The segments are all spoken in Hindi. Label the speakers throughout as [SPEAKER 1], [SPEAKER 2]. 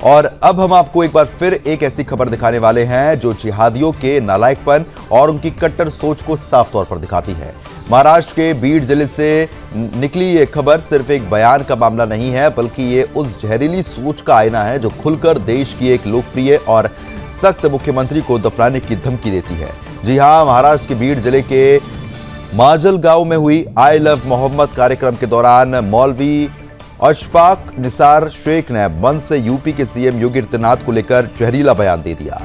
[SPEAKER 1] और अब हम आपको एक बार फिर एक ऐसी खबर दिखाने वाले हैं जो जिहादियों के नालायकपन और उनकी कट्टर सोच को साफ तौर पर दिखाती है। महाराष्ट्र के बीड जिले से निकली ये खबर सिर्फ एक बयान का मामला नहीं है, बल्कि ये उस जहरीली सोच का आईना है जो खुलकर देश की एक लोकप्रिय और सख्त मुख्यमंत्री को दफनाने की धमकी देती है। जी हां, महाराष्ट्र के बीड जिले के माजलगांव में हुई आई लव मोहम्मद कार्यक्रम के दौरान मौलवी अशफाक निसार शेख ने मंच से यूपी के सीएम योगी आदित्यनाथ को लेकर जहरीला बयान दे दिया।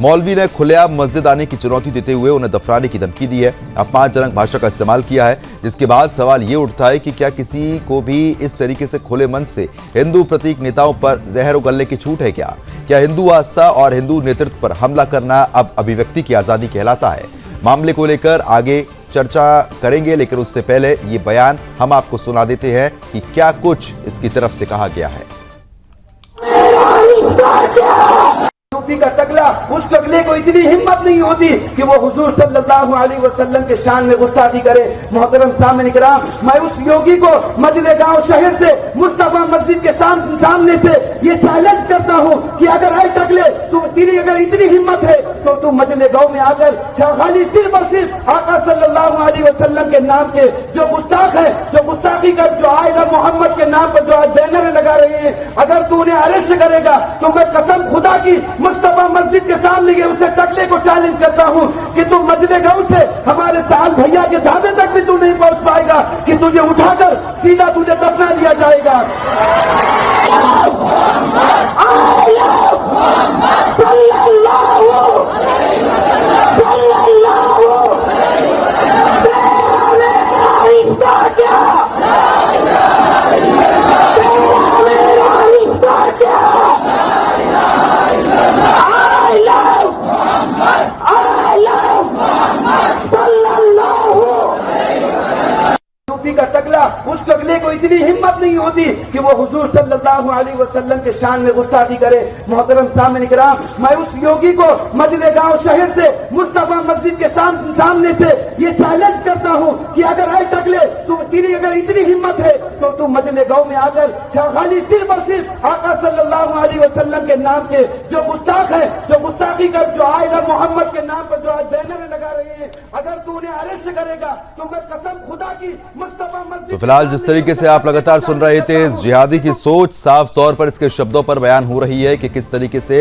[SPEAKER 1] मौलवी ने खुलेआम मस्जिद आने की चुनौती देते हुए उन्हें दफनाने की धमकी दी है, अपमानजनक भाषा का इस्तेमाल किया है, जिसके बाद सवाल ये उठता है कि क्या किसी को भी इस तरीके से खुले मन से हिंदू प्रतीक नेताओं पर जहर उगलने की छूट है क्या हिंदू आस्था और हिंदू नेतृत्व पर हमला करना अब अभिव्यक्ति की आजादी कहलाता है? मामले को लेकर आगे चर्चा करेंगे, लेकिन उससे पहले ये बयान हम आपको सुना देते हैं कि क्या कुछ इसकी तरफ से कहा गया है।
[SPEAKER 2] का टकला, उस टकले को इतनी हिम्मत नहीं होती कि वो हुजूर सल्लल्लाहु अलैहि वसल्लम के शान में गुस्ताखी करे। मोहतरम सामने किराम, मैं उस योगी को मजले-गांव शहर से मुस्तफा मस्जिद के सामने से ये चैलेंज करता हूँ कि अगर ऐ टकले तेरी अगर इतनी हिम्मत है तो तू मजले-गांव में आकर खाली सिर्फ और सिर्फ आका सल्लल्लाहु अलैहि वसल्लम के नाम के जो गुस्ताख है, जो गुस्ताखी का जो आई लव मोहम्मद के नाम पर जो आज बैनर लगा रहे हैं, अगर तू उन्हें अरेस्ट करेगा तो मैं कसम खुदा की मुस्तफा मस्जिद के सामने के उसे टकले को चैलेंज करता हूं कि तू मजले-गांव से हमारे साल भैया के ढाबे तक भी तू नहीं पहुंच पाएगा कि तुझे उठाकर सीधा तुझे दफना दिया जाएगा। का टकला, उस टकले को इतनी हिम्मत नहीं होती कि वो हुजूर सल्लल्लाहु अलैहि वसल्लम के शान में गुस्ताखी करे। मोहतरम सामने किराम, मैं उस योगी को मजले-गांव शहर से मुस्तफा मस्जिद के सामने से ये चैलेंज करता हूँ कि अगर ऐ टकले तेरी अगर इतनी हिम्मत है तो तू मजले-गांव में आकर खाली सिर्फ और सिर्फ आका सल्लल्लाहु अलैहि वसल्लम के नाम के जो गुस्ताख है, जो गुस्ताखी का जो आई लव मोहम्मद के नाम पर जो आज बैनर लगा रहे हैं, अगर तू उन्हें अरेस्ट करेगा तो मैं कसम खुदा की
[SPEAKER 1] तो फिलहाल जिस तरीके से आप लगातार सुन रहे थे, इस जिहादी की सोच साफ तौर पर इसके शब्दों पर बयान हो रही है कि किस तरीके से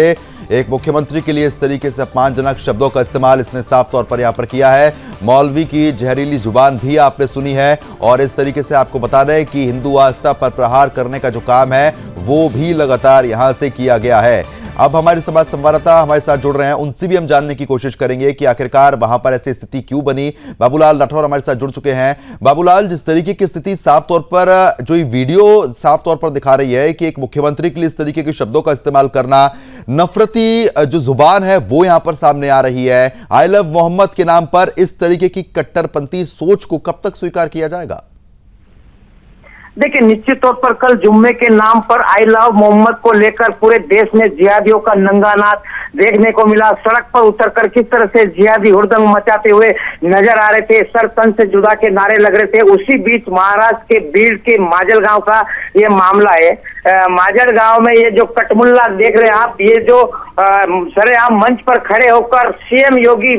[SPEAKER 1] एक मुख्यमंत्री के लिए इस तरीके से अपमानजनक शब्दों का इस्तेमाल इसने साफ तौर पर यहां पर किया है। मौलवी की जहरीली जुबान भी आपने सुनी है और इस तरीके से आपको बता दें कि हिंदू आस्था पर प्रहार करने का जो काम है वो भी लगातार यहां से किया गया है। अब हमारे समाज संवाददाता हमारे साथ जुड़ रहे हैं, उनसे भी हम जानने की कोशिश करेंगे कि आखिरकार वहां पर ऐसी स्थिति क्यों बनी। बाबूलाल राठौर हमारे साथ जुड़ चुके हैं। बाबूलाल, जिस तरीके की स्थिति साफ तौर पर जो ये वीडियो साफ तौर पर दिखा रही है कि एक मुख्यमंत्री के लिए इस तरीके के शब्दों का इस्तेमाल करना, नफरती जो जुबान है वो यहां पर सामने आ रही है, आई लव मोहम्मद के नाम पर इस तरीके की कट्टरपंथी सोच को कब तक स्वीकार किया जाएगा?
[SPEAKER 3] देखिए, निश्चित तौर पर कल जुम्मे के नाम पर आई लव मोहम्मद को लेकर पूरे देश में जिहादियों का नंगा नाच देखने को मिला। सड़क पर उतरकर किस तरह से जिहादी हुड़दंग मचाते हुए नजर आ रहे थे, सर तन से जुदा के नारे लग रहे थे। उसी बीच महाराष्ट्र के बीड के माजलगांव का ये मामला है। माजलगांव में ये जो कटमुल्ला देख रहे हैं आप, ये जो सरेआम मंच पर खड़े होकर सीएम योगी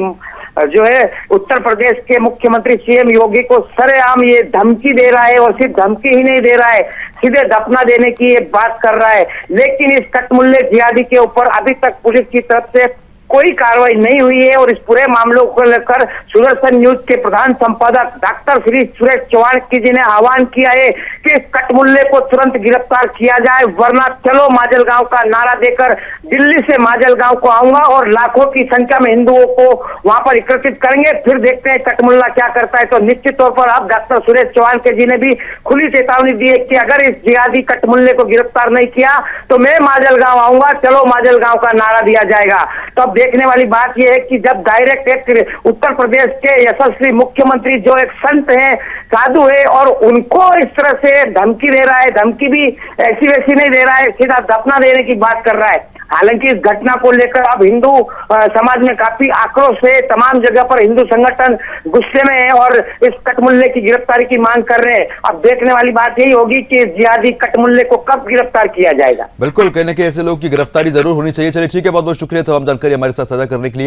[SPEAKER 3] जो है उत्तर प्रदेश के मुख्यमंत्री सीएम योगी को सरेआम ये धमकी दे रहा है, और सिर्फ धमकी ही नहीं दे रहा है, सीधे दफना देने की ये बात कर रहा है। लेकिन इस कटमुल्ले जिहादी के ऊपर अभी तक पुलिस की तरफ से कोई कार्रवाई नहीं हुई है, और इस पूरे मामलों को लेकर सुदर्शन न्यूज के प्रधान संपादक डॉक्टर श्री सुरेश चौहान जी ने आह्वान किया है कि इस कटमुल्ले को तुरंत गिरफ्तार किया जाए, वरना चलो माजलगांव का नारा देकर दिल्ली से माजलगांव को आऊंगा और लाखों की संख्या में हिंदुओं को वहां पर एकत्रित करेंगे, फिर देखते हैं कटमुल्ला क्या करता है। तो निश्चित तौर पर अब डॉक्टर सुरेश चौहान जी ने भी खुली चेतावनी दी है कि अगर इस जिहादी कटमुल्ले को गिरफ्तार नहीं किया तो मैं माजलगांव आऊंगा, चलो माजलगांव का नारा दिया जाएगा। तो अब देखने वाली बात यह है कि जब डायरेक्ट एक उत्तर प्रदेश के यशस्वी मुख्यमंत्री जो एक संत है, साधु है, और उनको इस तरह से धमकी दे रहा है, धमकी भी ऐसी वैसी नहीं दे रहा है, सीधा दफना देने की बात कर रहा है। हालांकि इस घटना को लेकर अब हिंदू समाज में काफी आक्रोश है। तमाम जगह पर हिंदू संगठन गुस्से में है और इस कटमुल्ले की गिरफ्तारी की मांग कर रहे हैं। अब देखने वाली बात यही होगी कि जिहादी कटमुल्ले को कब गिरफ्तार किया जाएगा।
[SPEAKER 1] बिल्कुल, कहने के ऐसे लोग की गिरफ्तारी जरूर होनी चाहिए। चलिए ठीक है, बहुत बहुत शुक्रिया तमाम जानकारी हमारे साथ साझा करने के लिए।